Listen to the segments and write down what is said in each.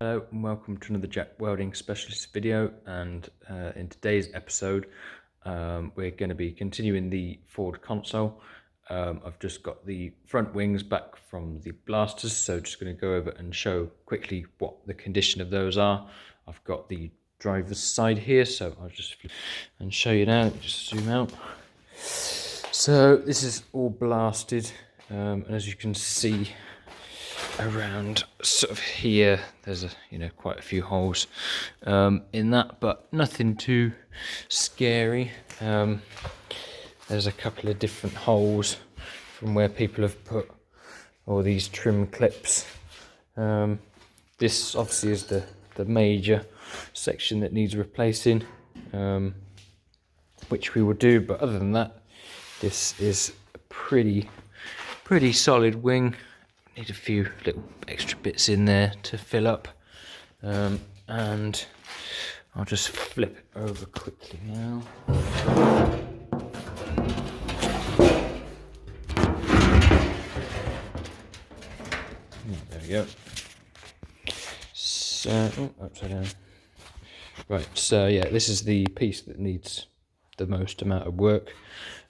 Hello and welcome to another Jack Welding Specialist video, and in today's episode we're going to be continuing the Ford Consul. I've just got the front wings back from the blasters, so just going to go over and show quickly what the condition of those are. I've got the driver's side here, so I'll just flip and show you now. Just zoom out. So this is all blasted, and as you can see around sort of here, there's quite a few holes in that, but nothing too scary. There's a couple of different holes from where people have put all these trim clips. This obviously is the major section that needs replacing, which we will do, but other than that, this is a pretty solid wing. Need a few little extra bits in there to fill up, and I'll just flip it over quickly now. There we go. So, upside down. Right, so yeah, this is the piece that needs the most amount of work,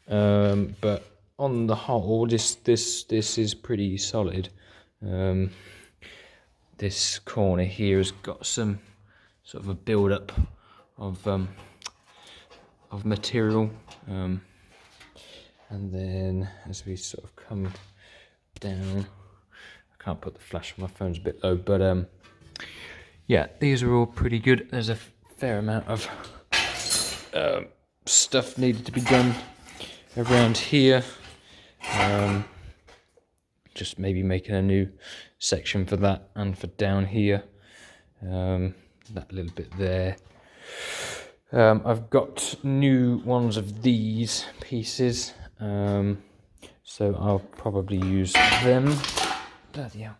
but on the whole, this is pretty solid. This corner here has got some sort of a build up of material, and then as we sort of come down, I can't put the flash on my phone's a bit low, but yeah, these are all pretty good. There's a fair amount of stuff needed to be done around here. Just maybe making a new section for that and for down here, that little bit there. I've got new ones of these pieces, so I'll probably use them. Bloody hell.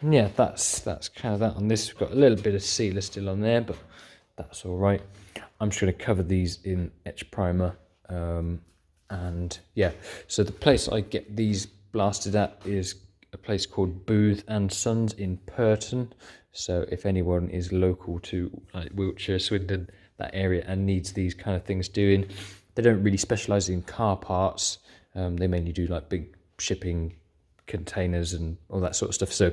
Yeah, that's kind of that on this. We've got a little bit of sealer still on there, but that's all right. I'm just going to cover these in etch primer. And yeah, so the place I get these blasted at is a place called Booth and Sons in Purton. So if anyone is local to like Wiltshire, Swindon, that area, and needs these kind of things doing, they don't really specialize in car parts. They mainly do like big shipping containers and all that sort of stuff. So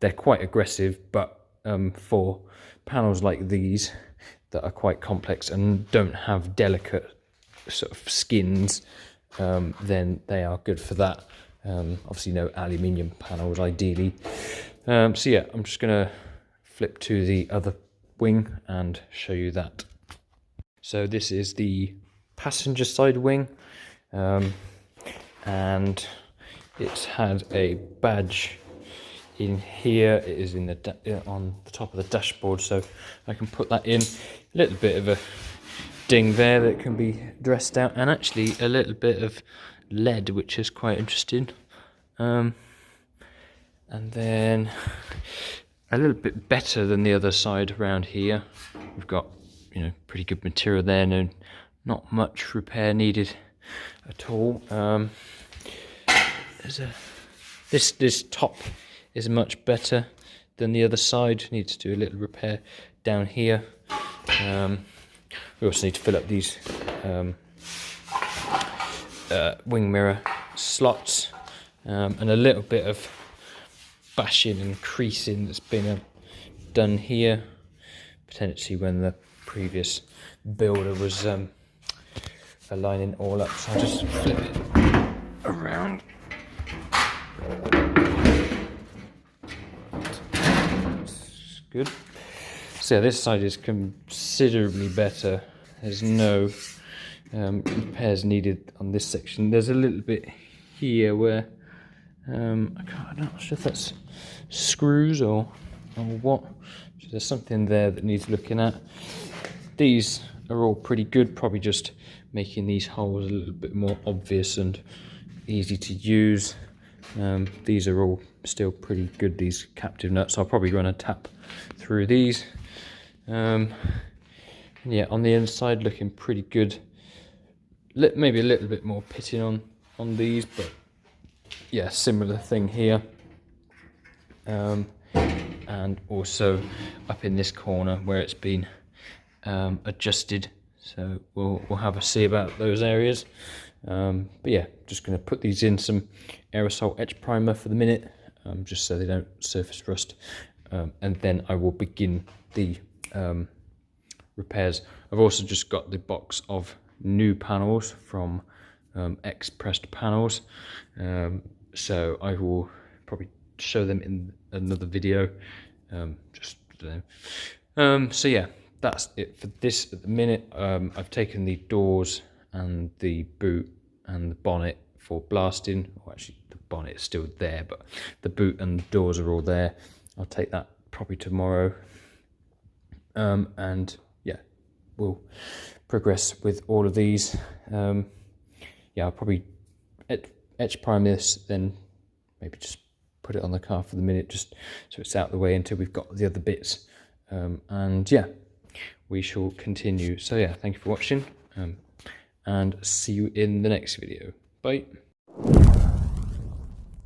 they're quite aggressive, but for panels like these that are quite complex and don't have delicate sort of skins, then they are good for that. Obviously no aluminium panels ideally. So yeah, I'm just gonna flip to the other wing and show you that. So this is the passenger side wing, and it's had a badge in here. It is in the on the top of the dashboard, so I can put that in. A little bit of a ding there that can be dressed out, and actually a little bit of lead, which is quite interesting. And then a little bit better than the other side around here. We've got pretty good material there, not much repair needed at all. This top is much better than the other side. Needs to do a little repair down here. We also need to fill up these wing mirror slots, and a little bit of bashing and creasing that's been done here, potentially when the previous builder was aligning it all up. So I'll just flip it around. That's good. So yeah, this side is considerably better. There's no repairs needed on this section. There's a little bit here where I'm not sure if that's screws or what. So there's something there that needs looking at. These are all pretty good, probably just making these holes a little bit more obvious and easy to use. These are all still pretty good, these captive nuts. I'll probably run a tap through these. Yeah, on the inside looking pretty good. Maybe a little bit more pitting on these, but yeah, similar thing here. and also up in this corner where it's been adjusted. So we'll have a see about those areas. But yeah, just going to put these in some aerosol etch primer for the minute, just so they don't surface rust, and then I will begin the repairs. I've also just got the box of new panels from X-Pressed Panels, so I will probably show them in another video. So yeah, that's it for this at the minute. I've taken the doors and the boot and the bonnet for blasting. Well, actually the bonnet is still there, but the boot and the doors are all there. I'll take that probably tomorrow, and yeah, we'll progress with all of these. Yeah, I'll probably etch prime this, then maybe just put it on the car for the minute, just so it's out of the way until we've got the other bits. And yeah, we shall continue. So yeah, thank you for watching, and see you in the next video. Bye.